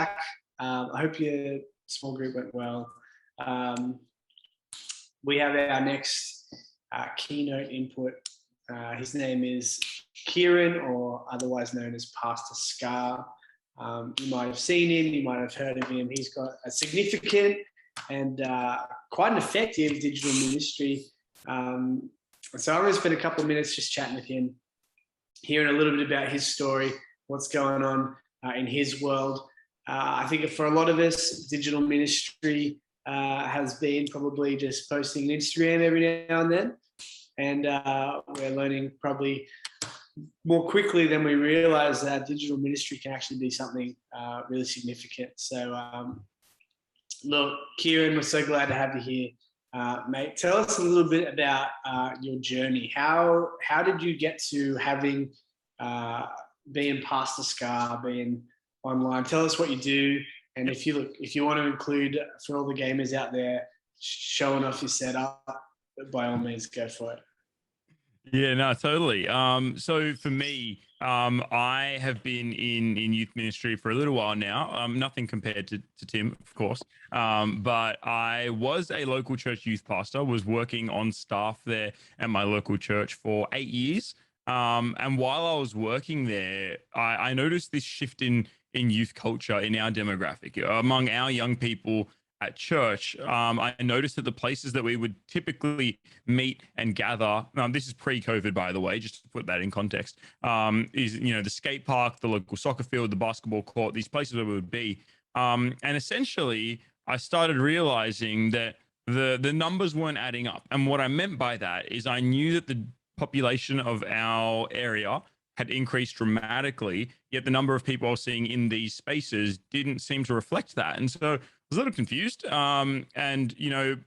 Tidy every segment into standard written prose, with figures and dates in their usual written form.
back. I hope your small group went well. We have our next keynote input. His name is Kieran, or otherwise known as Pastor Skar. You might have seen him, you might have heard of him. He's got a significant and quite an effective digital ministry. So I'm going to spend a couple of minutes just chatting with him, hearing a little bit about his story, what's going on in his world. I think for a lot of us, digital ministry has been probably just posting on Instagram every now and then. And we're learning probably more quickly than we realize that digital ministry can actually be something really significant. So look, Kieran, we're so glad to have you here. Mate, tell us a little bit about your journey. How did you get to having being Pastor Skar, being online? Tell us what you do, and if you want to include, for all the gamers out there, showing off your setup, by all means, go for it. Yeah, no, totally. So for me, I have been in youth ministry for a little while now. Nothing compared to Tim, of course. But I was a local church youth pastor, was working on staff there at my local church for 8 years. And while I was working there, I noticed this shift in youth culture in our demographic among our young people at church. I noticed that the places that we would typically meet and gather, this is pre-COVID, by the way, just to put that in context, is, the skate park, the local soccer field, the basketball court, these places where we would be. And essentially, I started realizing that the numbers weren't adding up. And what I meant by that is I knew that the population of our area had increased dramatically, yet the number of people I was seeing in these spaces didn't seem to reflect that. And so I was a little confused. And,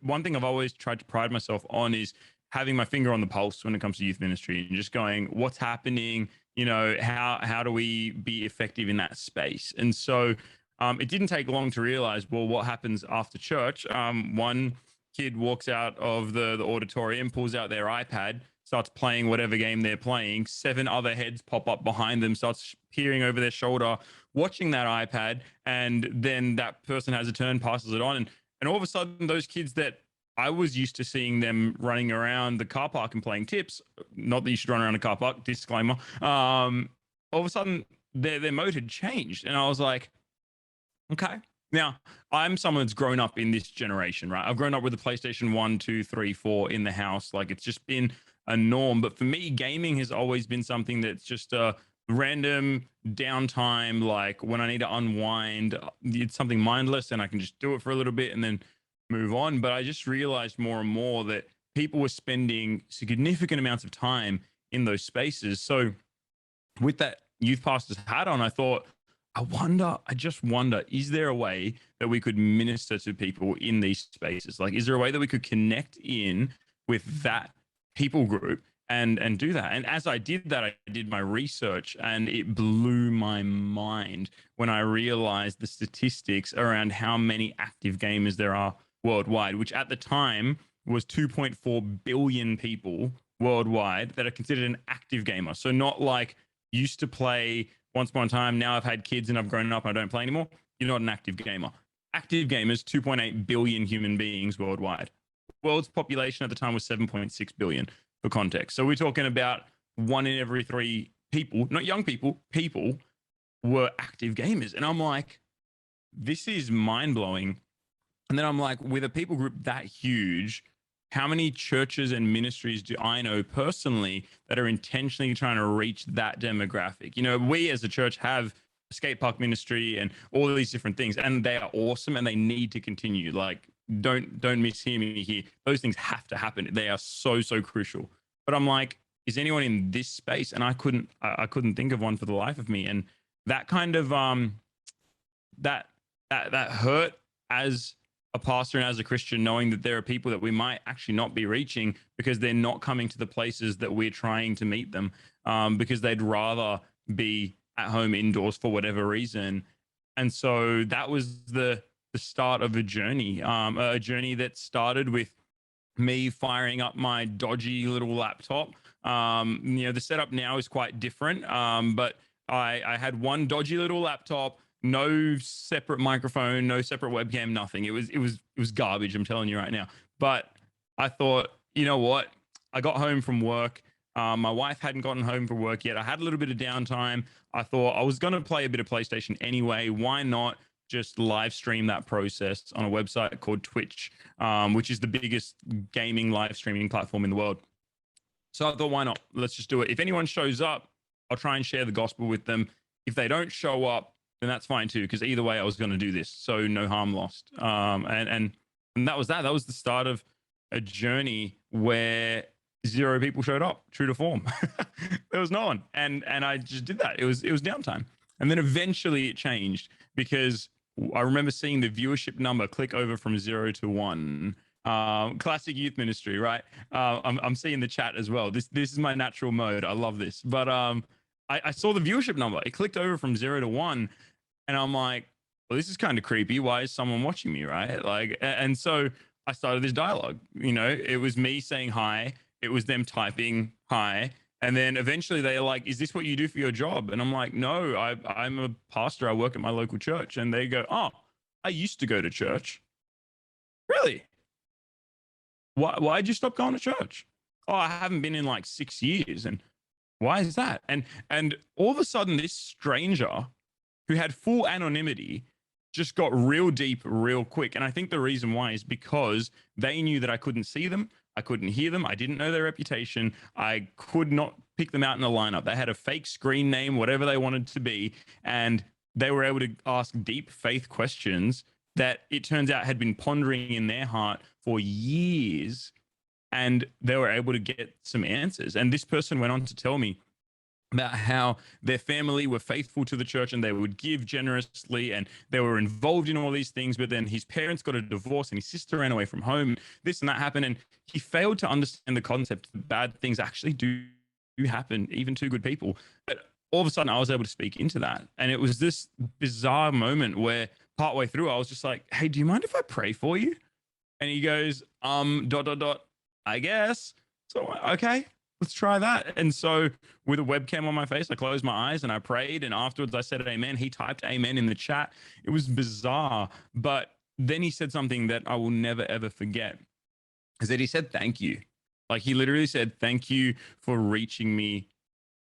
one thing I've always tried to pride myself on is having my finger on the pulse when it comes to youth ministry and just going, what's happening? How do we be effective in that space? And so it didn't take long to realize, well, what happens after church? One kid walks out of the auditorium, pulls out their iPad, starts playing whatever game they're playing. 7 other heads pop up behind them, starts peering over their shoulder, watching that iPad, and then that person has a turn, passes it on, and all of a sudden, those kids that I was used to seeing them running around the car park and playing tips, not that you should run around a car park, disclaimer, all of a sudden, their mode had changed, and I was like, okay. Now, I'm someone that's grown up in this generation, right? I've grown up with the PlayStation 1, 2, 3, 4 in the house. Like, it's just been a norm. But for me, gaming has always been something that's just a random downtime. Like when I need to unwind, it's something mindless and I can just do it for a little bit and then move on. But I just realized more and more that people were spending significant amounts of time in those spaces. So with that youth pastor's hat on, I thought, I just wonder, is there a way that we could minister to people in these spaces? Like, is there a way that we could connect in with that people group and do that? And as I did that, I did my research, and it blew my mind when I realized the statistics around how many active gamers there are worldwide, which at the time was 2.4 billion people worldwide that are considered an active gamer. So not like used to play once upon a time, now I've had kids and I've grown up and I don't play anymore. You're not an active gamer. Active gamers, 2.8 billion human beings worldwide. World's population at the time was 7.6 billion, for context. So we're talking about 1 in every 3 people, not young people, people were active gamers. And I'm like, this is mind blowing. And then I'm like, with a people group that huge, how many churches and ministries do I know personally that are intentionally trying to reach that demographic? We as a church have a skate park ministry and all of these different things, and they are awesome and they need to continue. Like, don't mishear me here. Those things have to happen. They are so crucial. But I'm like, is anyone in this space? And I couldn't think of one for the life of me. And that kind of that hurt as a pastor and as a Christian, knowing that there are people that we might actually not be reaching because they're not coming to the places that we're trying to meet them, because they'd rather be at home indoors for whatever reason. And so that was the start of a journey that started with me firing up my dodgy little laptop. The setup now is quite different, but I had one dodgy little laptop no separate microphone, no separate webcam, nothing. It was garbage. I'm telling you right now. But I thought, you know what? I got home from work. My wife hadn't gotten home from work yet. I had a little bit of downtime. I thought I was going to play a bit of PlayStation anyway. Why not just live stream that process on a website called Twitch, which is the biggest gaming live streaming platform in the world. So I thought, why not? Let's just do it. If anyone shows up, I'll try and share the gospel with them. If they don't show up, then that's fine too, because either way, I was going to do this. So no harm lost. And that was that. That was the start of a journey where 0 people showed up, true to form. There was no one, and I just did that. It was downtime, and then eventually it changed because I remember seeing the viewership number click over from 0 to 1. Classic youth ministry, right? I'm seeing the chat as well. This is my natural mode. I love this. But I saw the viewership number. It clicked over from 0 to 1, and I'm like, well, this is kind of creepy. Why is someone watching me, right? Like, and so I started this dialogue. You know, it was me saying hi. It was them typing hi. And then eventually they're like, is this what you do for your job? And I'm like, no, I'm a pastor. I work at my local church. And they go, oh, I used to go to church. Really? Why'd you stop going to church? Oh, I haven't been in like 6 years. And why is that? And all of a sudden, this stranger who had full anonymity just got real deep real quick. And I think the reason why is because they knew that I couldn't see them. I couldn't hear them. I didn't know their reputation. I could not pick them out in a lineup. They had a fake screen name, whatever they wanted to be. And they were able to ask deep faith questions that it turns out had been pondering in their heart for years. And they were able to get some answers. And this person went on to tell me about how their family were faithful to the church and they would give generously and they were involved in all these things. But then his parents got a divorce and his sister ran away from home. This and that happened. And he failed to understand the concept that bad things actually do happen, even to good people. But all of a sudden, I was able to speak into that. And it was this bizarre moment where partway through, I was just like, hey, do you mind if I pray for you? And he goes, ... I guess. So, okay, let's try that. And so with a webcam on my face, I closed my eyes and I prayed. And afterwards I said, amen. He typed amen in the chat. It was bizarre. But then he said something that I will never, ever forget, is that he said, thank you. Like he literally said, thank you for reaching me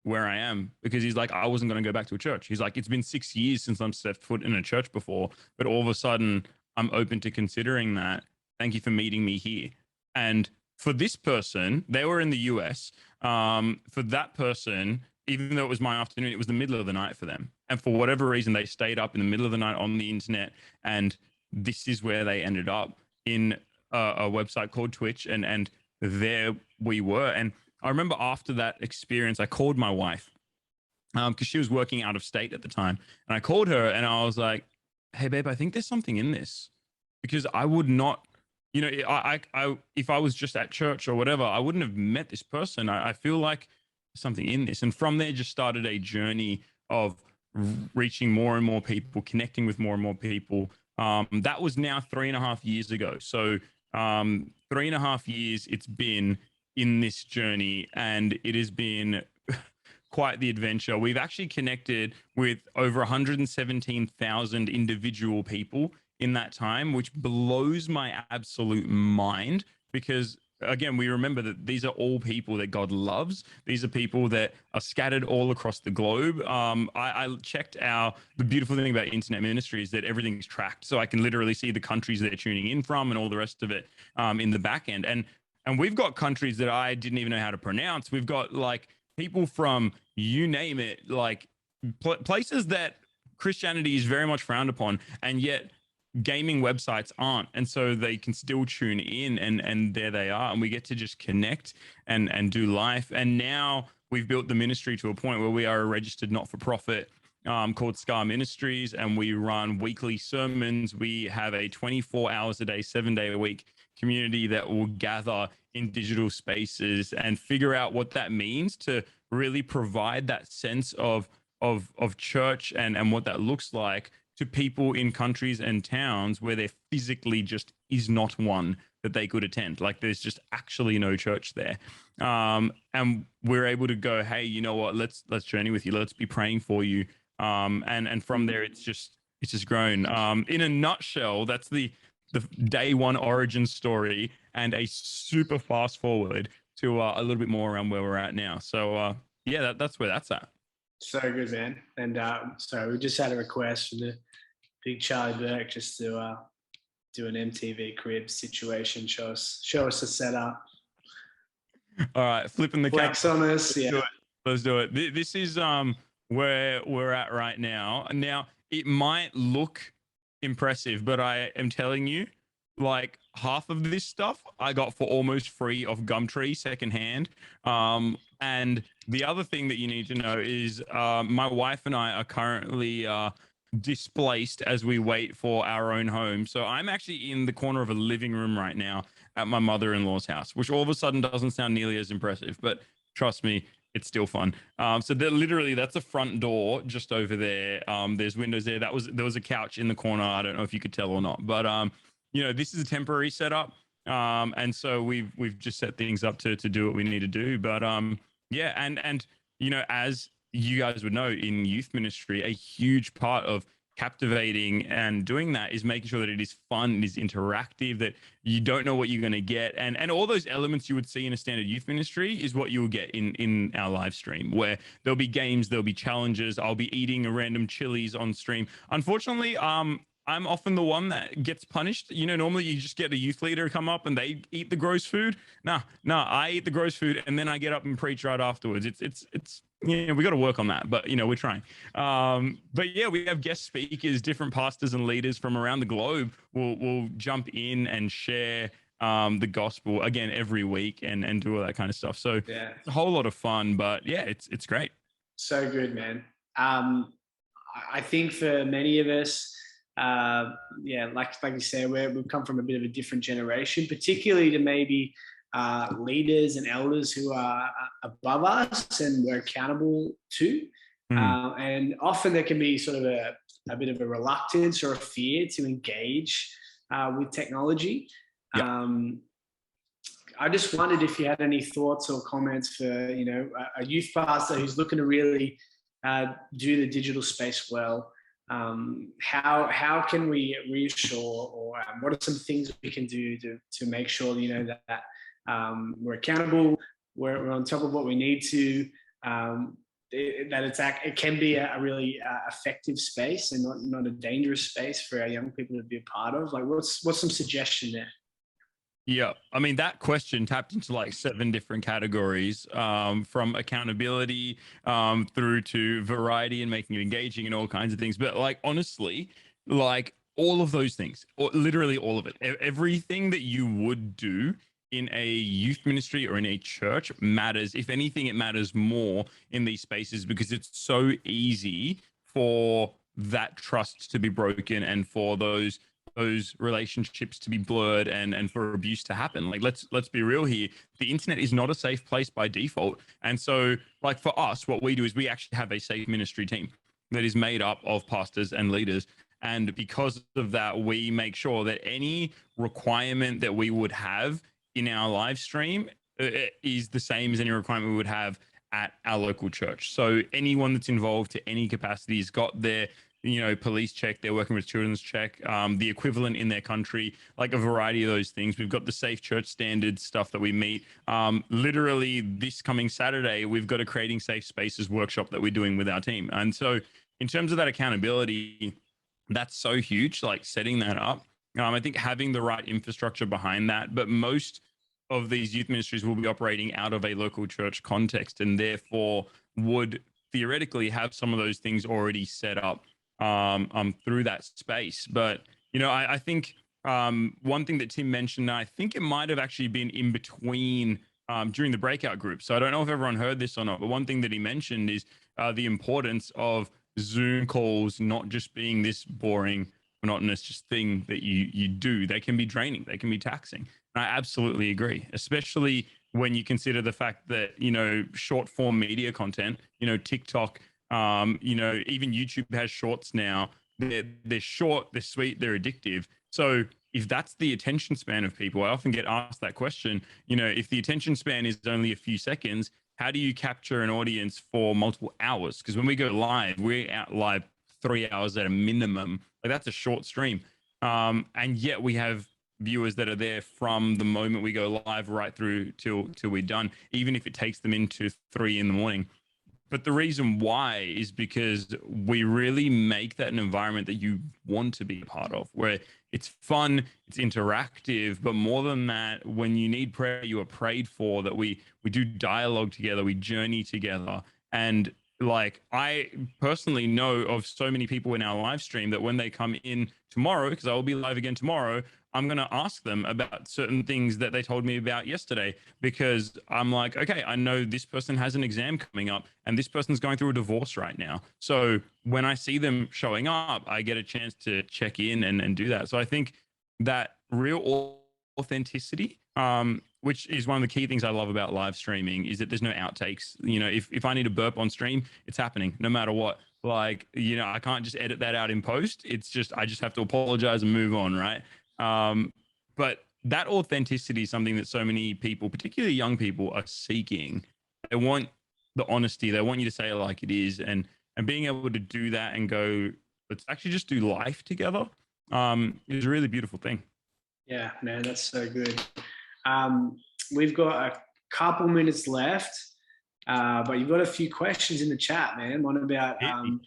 where I am, because he's like, I wasn't going to go back to a church. He's like, it's been 6 years since I've stepped foot in a church before, but all of a sudden I'm open to considering that. Thank you for meeting me here. And for this person, they were in the US. For that person, even though it was my afternoon, it was the middle of the night for them. And for whatever reason, they stayed up in the middle of the night on the internet. And this is where they ended up, in a website called Twitch. And there we were. And I remember after that experience, I called my wife because she was working out of state at the time. And I called her and I was like, hey, babe, I think there's something in this, because I would not, you know, I if I was just at church or whatever, I wouldn't have met this person. I feel like something in this. And from there just started a journey of reaching more and more people, connecting with more and more people. That was now 3.5 years ago. So 3.5 years it's been in this journey, and it has been quite the adventure. We've actually connected with over 117,000 individual people in that time, which blows my absolute mind, because again, we remember that these are all people that God loves. These are people that are scattered all across the globe. I checked the beautiful thing about internet ministry is that everything's tracked. So I can literally see the countries they're tuning in from and all the rest of it in the back end. And we've got countries that I didn't even know how to pronounce. We've got like people from, you name it, like places that Christianity is very much frowned upon, and yet gaming websites aren't. And so they can still tune in, and there they are. And we get to just connect and do life. And now we've built the ministry to a point where we are a registered not-for-profit called Skar Ministries, and we run weekly sermons. We have a 24 hours a day, 7-day a week community that will gather in digital spaces and figure out what that means to really provide that sense of church and what that looks like to people in countries and towns where there physically just is not one that they could attend. Like there's just actually no church there. And we're able to go, hey, you know what, let's journey with you. Let's be praying for you. And from there, it's just It's just grown. In a nutshell, that's the day one origin story and a super fast forward to a little bit more around where we're at now. So yeah, that's where that's at. So good, man. And so we just had a request from the big Charlie Burke just to do an MTV crib situation. Show us a setup. All right, flipping the Flex on us. Yeah. Let's do it. This is where we're at right now. Now it might look impressive, but I am telling you, like half of this stuff I got for almost free off Gumtree secondhand. And the other thing that you need to know is my wife and I are currently displaced as we wait for our own home. So I'm actually in the corner of a living room right now at my mother-in-law's house, which all of a sudden doesn't sound nearly as impressive, but trust me, it's still fun. So literally that's a front door just over there. There's windows there. There was a couch in the corner. I don't know if you could tell or not, but you know, this is a temporary setup. And so we've just set things up to do what we need to do. But yeah, and you know, as you guys would know, in youth ministry, a huge part of captivating and doing that is making sure that it is fun, it is interactive, that you don't know what you're going to get, and all those elements you would see in a standard youth ministry is what you will get in our live stream, where there'll be games, there'll be challenges. I'll be eating a random chilies on stream. Unfortunately, I'm often the one that gets punished. You know, normally you just get a youth leader come up and they eat the gross food. Nah, I eat the gross food and then I get up and preach right afterwards. It's you know, we got to work on that, but you know, we're trying. But yeah, we have guest speakers, different pastors and leaders from around the globe will jump in and share the gospel again every week and do all that kind of stuff. So Yeah. it's a whole lot of fun, but yeah, it's great. So good, man. I think for many of us, yeah, like you say, we've come from a bit of a different generation, particularly to maybe leaders and elders who are above us and we're accountable to. And often there can be sort of a bit of a reluctance or a fear to engage with technology. Yep. I just wondered if you had any thoughts or comments for, you know, a youth pastor who's looking to really do the digital space well. How can we reassure, or what are some things we can do to make sure, you know, that we're accountable, we're on top of what we need to, that it can be a really effective space and not a dangerous space for our young people to be a part of? Like, what's some suggestion there? Yeah, I mean, that question tapped into like 7 different categories, from accountability through to variety and making it engaging and all kinds of things. But like, honestly, like all of those things, or literally all of it, everything that you would do in a youth ministry or in a church matters. If anything, it matters more in these spaces because it's so easy for that trust to be broken and for those relationships to be blurred and for abuse to happen. Like, let's be real here. The internet is not a safe place by default. And so like for us, what we do is we actually have a safe ministry team that is made up of pastors and leaders. And because of that, we make sure that any requirement that we would have in our live stream is the same as any requirement we would have at our local church. So anyone that's involved to any capacity has got their, you know, police check, they're working with children's check, the equivalent in their country, like a variety of those things. We've got the safe church standard stuff that we meet. Literally this coming Saturday, we've got a creating safe spaces workshop that we're doing with our team. And so in terms of that accountability, that's so huge, like setting that up. I think having the right infrastructure behind that, but most of these youth ministries will be operating out of a local church context and therefore would theoretically have some of those things already set up through that space. But, you know, I think one thing that Tim mentioned, I think it might have actually been in between during the breakout group. So I don't know if everyone heard this or not, but one thing that he mentioned is the importance of Zoom calls not just being this boring, monotonous just thing that you do. They can be draining. They can be taxing. And I absolutely agree, especially when you consider the fact that, you know, short form media content, you know, TikTok, you know, even YouTube has shorts now. They're short, they're sweet, they're addictive. So if that's the attention span of people, I often get asked that question, you know, if the attention span is only a few seconds, how do you capture an audience for multiple hours? Because when we go live, we're out live 3 hours at a minimum. Like that's a short stream. And yet we have viewers that are there from the moment we go live right through till we're done, even if it takes them into 3 a.m. But the reason why is because we really make that an environment that you want to be a part of, where it's fun, it's interactive, but more than that, when you need prayer, you are prayed for, that we do dialogue together, we journey together. And like, I personally know of so many people in our live stream that when they come in tomorrow, because I will be live again tomorrow, I'm going to ask them about certain things that they told me about yesterday, because I'm like, okay, I know this person has an exam coming up and this person's going through a divorce right now. So when I see them showing up, I get a chance to check in and do that. So I think that real authenticity, which is one of the key things I love about live streaming, is that there's no outtakes. You know, if I need a burp on stream, it's happening no matter what. Like, you know, I can't just edit that out in post. It's just, I just have to apologize and move on, right? But that authenticity is something that so many people, particularly young people, are seeking. They want the honesty. They want you to say it like it is, and being able to do that and go, let's actually just do life together, is a really beautiful thing. Yeah, man, that's so good. We've got a couple minutes left, but you've got a few questions in the chat, man. One about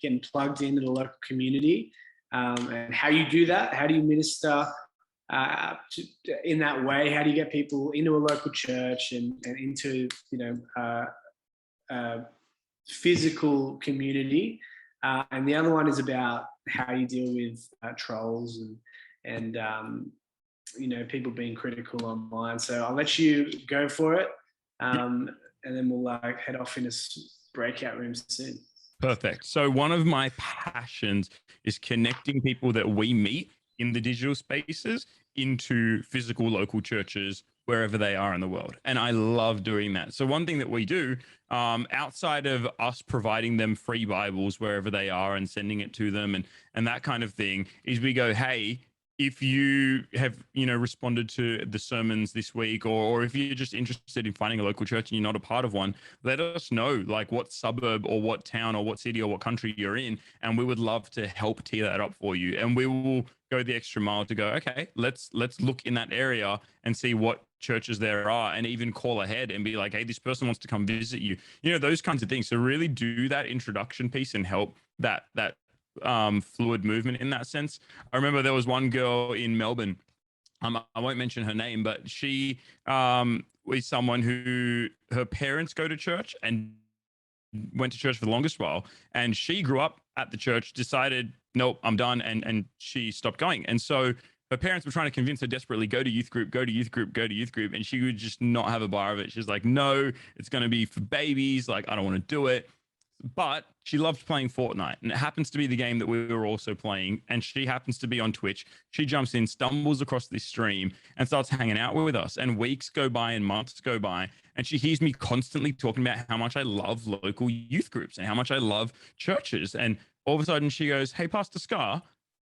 getting plugged into the local community, and how you do that. How do you minister in that way? How do you get people into a local church and into, you know, physical community? And the other one is about how you deal with trolls and you know, people being critical online. So I'll let you go for it, and then we'll head off in a breakout room soon. Perfect. So one of my passions is connecting people that we meet in the digital spaces into physical local churches wherever they are in the world. And I love doing that. So one thing that we do, outside of us providing them free Bibles wherever they are and sending it to them and that kind of thing, is we go, hey, if you have, you know, responded to the sermons this week, or if you're just interested in finding a local church and you're not a part of one, let us know like what suburb or what town or what city or what country you're in, and we would love to help tee that up for you. And we will go the extra mile to go, okay, let's look in that area and see what churches there are, and even call ahead and be like, hey, this person wants to come visit you, you know, those kinds of things. So really do that introduction piece and help that fluid movement in that sense. I remember there was one girl in Melbourne, I won't mention her name, but she was someone who, her parents go to church and went to church for the longest while, and she grew up at the church, decided, nope, I'm done, and she stopped going. And so her parents were trying to convince her desperately, go to youth group, go to youth group, go to youth group, and she would just not have a bar of it. She's like, no, it's going to be for babies, like I don't want to do it. But she loved playing Fortnite, and it happens to be the game that we were also playing, and she happens to be on Twitch. She jumps in, stumbles across this stream, and starts hanging out with us, and weeks go by and months go by, and she hears me constantly talking about how much I love local youth groups and how much I love churches. And all of a sudden she goes, hey, Pastor Skar,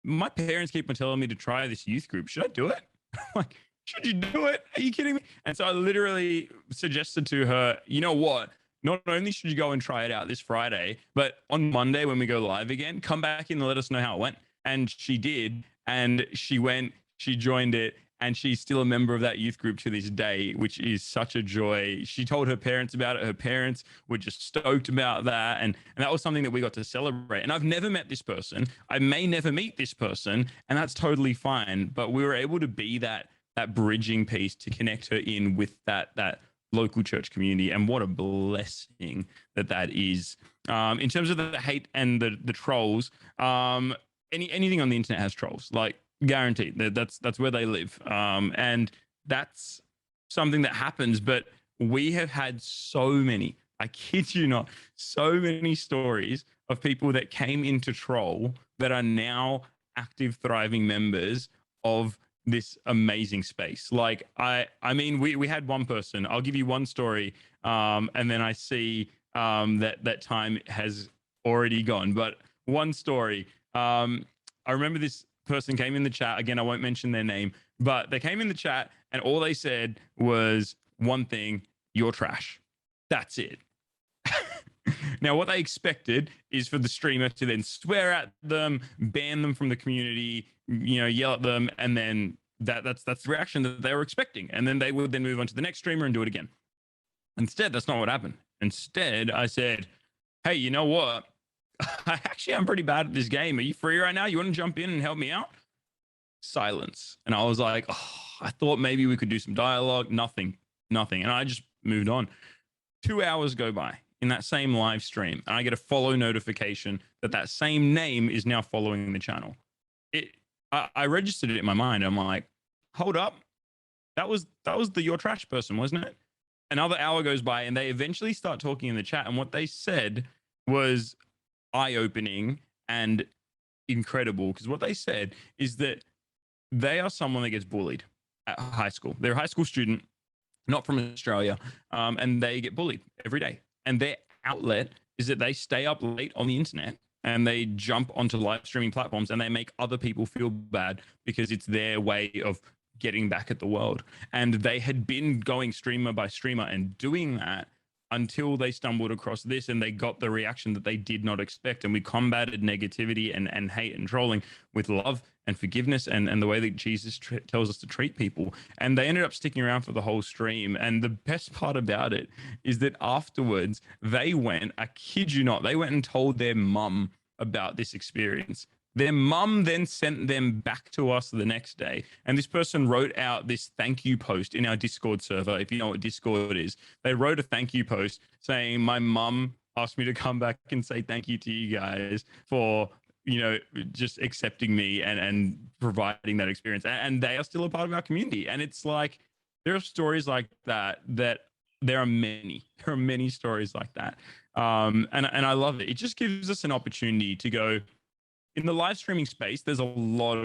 my parents keep on telling me to try this youth group. Should I do it? I'm like, should you do it? Are you kidding me? And so I literally suggested to her, you know what? Not only should you go and try it out this Friday, but on Monday when we go live again, come back in and let us know how it went. And she did. And she went, she joined it, and she's still a member of that youth group to this day, which is such a joy. She told her parents about it. Her parents were just stoked about that. And that was something that we got to celebrate. And I've never met this person. I may never meet this person, and that's totally fine. But we were able to be that bridging piece to connect her in with that local church community. And what a blessing that is. In terms of the hate and the trolls, anything on the internet has trolls, like guaranteed. That's where they live. And that's something that happens. But we have had so many, I kid you not, so many stories of people that came into troll that are now active, thriving members of this amazing space. Like I mean, we had one person. I'll give you one story, and then I see that time has already gone. But one story. I remember this person came in the chat. Again, I won't mention their name, but they came in the chat and all they said was one thing: "You're trash." That's it. Now, what they expected is for the streamer to then swear at them, ban them from the community, yell at them, and then that's the reaction that they were expecting. And then they would then move on to the next streamer and do it again. Instead, that's not what happened. Instead, I said, hey, you know what? I'm pretty bad at this game. Are you free right now? You want to jump in and help me out? Silence. And I was like, oh, I thought maybe we could do some dialogue. Nothing. And I just moved on. 2 hours go by in that same live stream, and I get a follow notification that same name is now following the channel. I registered it in my mind. I'm like, hold up. That was the Your Trash person, wasn't it? Another hour goes by, and they eventually start talking in the chat. And what they said was eye-opening and incredible, because what they said is that they are someone that gets bullied at high school. They're a high school student, not from Australia, and they get bullied every day. And their outlet is that they stay up late on the internet and they jump onto live streaming platforms and they make other people feel bad because it's their way of getting back at the world. And they had been going streamer by streamer and doing that until they stumbled across this, and they got the reaction that they did not expect. And we combated negativity and hate and trolling with love and forgiveness and the way that Jesus tells us to treat people. And they ended up sticking around for the whole stream. And the best part about it is that afterwards they went, I kid you not, they went and told their mum about this experience. Their mum then sent them back to us the next day. And this person wrote out this thank you post in our Discord server. If you know what Discord is, they wrote a thank you post saying, my mum asked me to come back and say thank you to you guys for, just accepting me and providing that experience. And they are still a part of our community. And it's like, there are stories like that there are many stories like that. And I love it. It just gives us an opportunity to go, in the live streaming space, there's a lot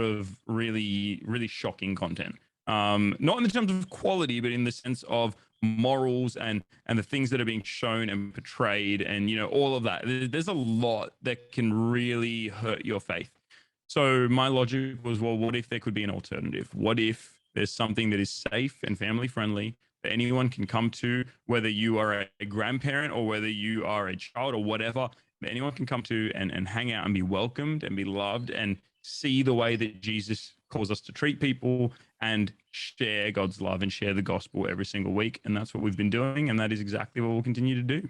of really, really shocking content. Not in the terms of quality, but in the sense of morals and the things that are being shown and portrayed, and all of that. There's a lot that can really hurt your faith. So my logic was, well, what if there could be an alternative? What if there's something that is safe and family friendly that anyone can come to, whether you are a grandparent or whether you are a child or whatever, anyone can come to and hang out and be welcomed and be loved and see the way that Jesus calls us to treat people and share God's love and share the gospel every single week. And that's what we've been doing. And that is exactly what we'll continue to do.